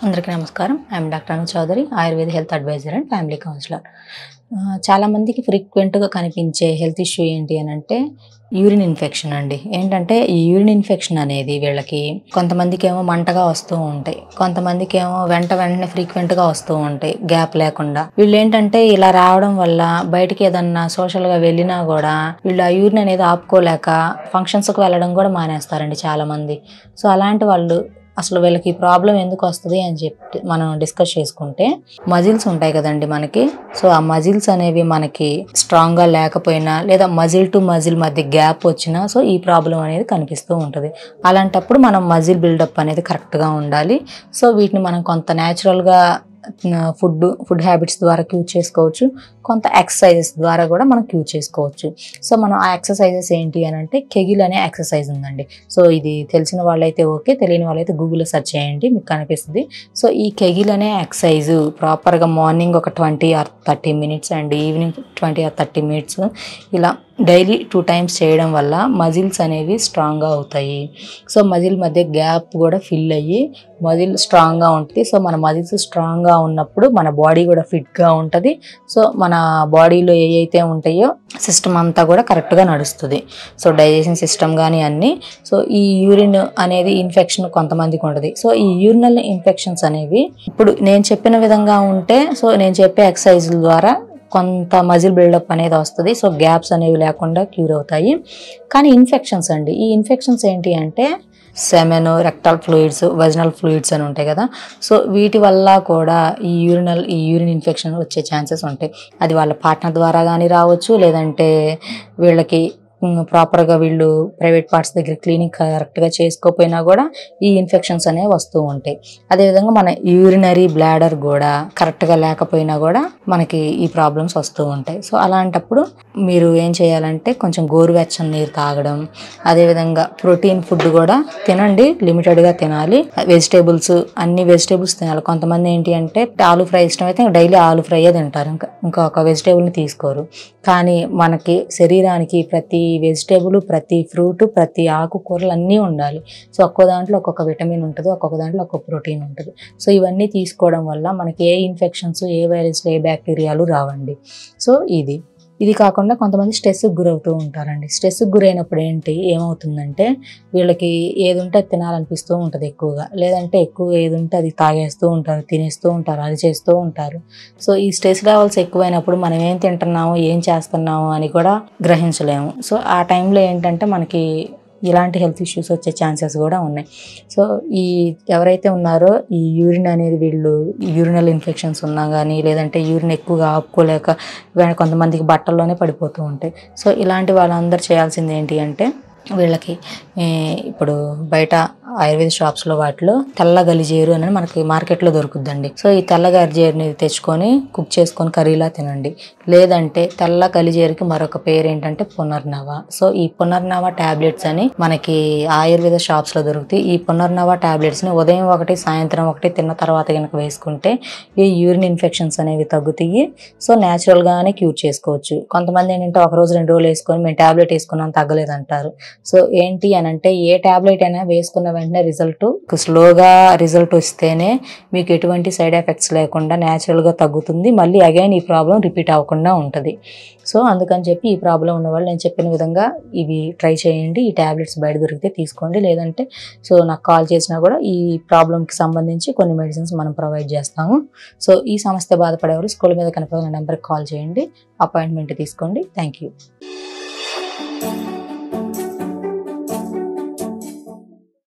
అందరికీ నమస్కారం. I'm doctor Anu Chowdary, Ayurveda health advisor and family counsellor. చాలా మందికి ఫ్రీక్వెంట్‌గా కనిపించే హెల్త్ ఇష్యూ ఏంటి అనంటే యూరిన్ ఇన్ఫెక్షన్ అండి. ఏంటంటే ఈ యూరిన్ ఇన్ఫెక్షన్ అనేది వీళ్ళకి కొంతమందికేమో మంటగా వస్తూ ఉంటాయి. కొంతమందికేమో వెంటనే ఫ్రీక్వెంట్‌గా వస్తూ ఉంటాయి గ్యాప్ లేకుండా. వీళ్ళేంటంటే ఇలా రావడం వల్ల బయటికి ఏదన్నా సోషల్‌గా వెళ్ళినా గూడా వీళ్ళు ఆ యూరిన్ అనేది ఆపుకోలేక ఫంక్షన్స్‌కి వెళ్ళడం గూడా మానేస్తారండి చాలామంది. సో, అలాంటి వాళ్ళు అసలు వీళ్ళకి ప్రాబ్లం ఎందుకు వస్తది అని చెప్పి మనం డిస్కస్ చేసుకుంటే, మజిల్స్ ఉంటాయి కదండి మనకి. సో ఆ మజిల్స్ అనేవి మనకి స్ట్రాంగ్‌గా లేకపోయినా లేదా మజిల్ టు మజిల్ మధ్య గ్యాప్ వచ్చినా సో ఈ ప్రాబ్లం అనేది కనిపిస్తూ ఉంటది. అలాంటప్పుడు మనం మజిల్ బిల్డప్ అనేది కరెక్ట్‌గా ఉండాలి. సో వీటిని మనం కొంత న్యాచురల్‌గా ఫుడ్ హ్యాబిట్స్ ద్వారా క్యూర్ చేసుకోవచ్చు. కొంత ఎక్సర్సైజెస్ ద్వారా కూడా మనం క్యూర్ చేసుకోవచ్చు. సో మనం ఆ ఎక్సర్సైజెస్ ఏంటి అని అంటే కెగిల్ అనే ఎక్సర్సైజ్ ఉందండి. సో ఇది తెలిసిన వాళ్ళైతే ఓకే, తెలియని వాళ్ళైతే గూగుల్లో సెర్చ్ చేయండి, మీకు కనిపిస్తుంది. సో ఈ కెగిల్ అనే ఎక్సర్సైజ్ ప్రాపర్గా మార్నింగ్ ఒక 20 or 30 minutes and evening 20 or 30 minutes ఇలా డైలీ 2 times చేయడం వల్ల మజిల్స్ అనేవి స్ట్రాంగ్గా అవుతాయి. సో మజిల్ మధ్య గ్యాప్ కూడా ఫిల్ అయ్యి మజిల్ స్ట్రాంగ్గా ఉంటుంది. సో మన మజిల్స్ స్ట్రాంగ్గా ఉన్నప్పుడు మన బాడీ కూడా ఫిట్గా ఉంటుంది. సో మన బాడీలో ఏవైతే ఉంటాయో సిస్టమ్ అంతా కూడా కరెక్ట్గా నడుస్తుంది. సో డైజెషన్ సిస్టమ్ కానీ అన్నీ. సో ఈ యూరిన్ అనేది ఇన్ఫెక్షన్ కొంతమందికి ఉంటుంది. సో ఈ యూరినల్ ఇన్ఫెక్షన్స్ అనేవి ఇప్పుడు నేను చెప్పిన విధంగా ఉంటే సో నేను చెప్పే ఎక్సర్సైజుల ద్వారా కొంత మజిల్ బిల్డప్ అనేది వస్తుంది. సో గ్యాప్స్ అనేవి లేకుండా క్యూర్ అవుతాయి. కానీ ఇన్ఫెక్షన్స్ అండి, ఈ ఇన్ఫెక్షన్స్ ఏంటి అంటే semen, rectal fluids, vaginal fluids అని ఉంటాయి కదా. సో వీటి వల్ల కూడా ఈ యూరిన్ ఇన్ఫెక్షన్ వచ్చే ఛాన్సెస్ ఉంటాయి. అది వాళ్ళ పార్ట్నర్ ద్వారా కానీ రావచ్చు, లేదంటే వీళ్ళకి ప్రాపర్గా వీళ్ళు ప్రైవేట్ పార్ట్స్ దగ్గర క్లీనింగ్ కరెక్ట్గా చేసుకోకపోయినా కూడా ఈ ఇన్ఫెక్షన్స్ అనేవి వస్తూ ఉంటాయి. అదేవిధంగా మన యూరినరీ బ్లాడర్ కూడా కరెక్ట్గా లేకపోయినా కూడా మనకి ఈ ప్రాబ్లమ్స్ వస్తూ ఉంటాయి. సో అలాంటప్పుడు మీరు ఏం చేయాలంటే కొంచెం గోరువెచ్చని నీరు తాగడం, అదేవిధంగా ప్రోటీన్ ఫుడ్ కూడా తినండి, లిమిటెడ్గా తినాలి. అన్ని వెజిటేబుల్స్ తినాలి. కొంతమంది ఏంటి అంటే ఆలు ఫ్రై ఇష్టం అయితే డైలీ ఆలు ఫ్రైయే తింటారు, ఇంకా ఒక వెజిటేబుల్ని తీసుకోరు. కానీ మనకి శరీరానికి ప్రతి వెజిటేబుల్, ప్రతి ఫ్రూట్, ప్రతి ఆకుకూరలు అన్నీ ఉండాలి. సో ఒక్కో దాంట్లో ఒక్కొక్క విటమిన్ ఉంటుంది, ఒక్కొక్క దాంట్లో ఒక్కొక్క ప్రోటీన్ ఉంటుంది. సో ఇవన్నీ తీసుకోవడం వల్ల మనకి ఏ ఇన్ఫెక్షన్స్, ఏ వైరస్లు, ఏ బ్యాక్టీరియాలు రావండి. సో ఇది కాకుండా కొంతమంది స్ట్రెస్కి గురవుతూ ఉంటారండి. స్ట్రెస్కి గురైనప్పుడు ఏమవుతుందంటే వీళ్ళకి ఏది ఉంటే అది తినాలనిపిస్తూ ఉంటుంది ఎక్కువగా, లేదంటే ఎక్కువగా ఏది ఉంటే అది తాగేస్తూ ఉంటారు, తినేస్తూ ఉంటారు, అది చేస్తూ ఉంటారు. సో ఈ స్ట్రెస్ లెవెల్స్ ఎక్కువైనప్పుడు మనం ఏం తింటున్నాము, ఏం చేస్తున్నాము అని కూడా గ్రహించలేము. సో ఆ టైంలో ఏంటంటే మనకి ఇలాంటి హెల్త్ ఇష్యూస్ వచ్చే ఛాన్సెస్ కూడా ఉన్నాయి. సో ఎవరైతే ఉన్నారో ఈ యూరిన్ అనేది వీళ్ళు యూరినల్ ఇన్ఫెక్షన్స్ ఉన్నా కానీ, లేదంటే యూరిన్ ఎక్కువగా ఆపుకోలేక కొంతమందికి బట్టల్లోనే పడిపోతూ ఉంటాయి. సో ఇలాంటి వాళ్ళందరూ చేయాల్సింది ఏంటి అంటే వీళ్ళకి ఇప్పుడు బయట ఆయుర్వేద షాప్స్లో వాటిలో తెల్ల గలిజేరు అని మనకి మార్కెట్లో దొరుకుద్దండి. సో ఈ తెల్ల గలిజేరుని తెచ్చుకొని కుక్ చేసుకొని కర్రీలా తినండి. లేదంటే తెల్ల గలిజేరుకి మరొక పేరు ఏంటంటే పునర్నవ. సో ఈ పునర్నవ టాబ్లెట్స్ అని మనకి ఆయుర్వేద షాప్స్లో దొరుకుతాయి. ఈ పునర్నవ టాబ్లెట్స్ని ఉదయం ఒకటి, సాయంత్రం ఒకటి తిన్న తర్వాత కనుక వేసుకుంటే ఈ యూరిన్ ఇన్ఫెక్షన్స్ అనేవి తగ్గుతాయి. సో న్యాచురల్గానే క్యూర్ చేసుకోవచ్చు. కొంతమంది ఏంటంటే ఒక రోజు 2 రోజులు వేసుకొని మేము టాబ్లెట్ వేసుకున్నాం తగ్గలేదంటారు. సో ఏంటి అని అంటే ఏ టాబ్లెట్ అయినా వేసుకున్న వెంటనే స్లోగా రిజల్ట్ వస్తేనే మీకు ఎటువంటి సైడ్ ఎఫెక్ట్స్ లేకుండా న్యాచురల్గా తగ్గుతుంది. మళ్ళీ అగైన్ ఈ ప్రాబ్లం రిపీట్ అవ్వకుండా ఉంటుంది. సో అందుకని చెప్పి ఈ ప్రాబ్లం ఉన్న వాళ్ళు నేను చెప్పిన విధంగా ఇవి ట్రై చేయండి. ఈ టాబ్లెట్స్ బయట దొరికితే తీసుకోండి, లేదంటే సో నాకు కాల్ చేసినా కూడా ఈ ప్రాబ్లంకి సంబంధించి కొన్ని మెడిసిన్స్ మనం ప్రొవైడ్ చేస్తాము. సో ఈ సమస్య బాధపడేవారు స్కూల్ మీద కనిపించిన నెంబర్కి కాల్ చేయండి, అపాయింట్మెంట్ తీసుకోండి. Thank you.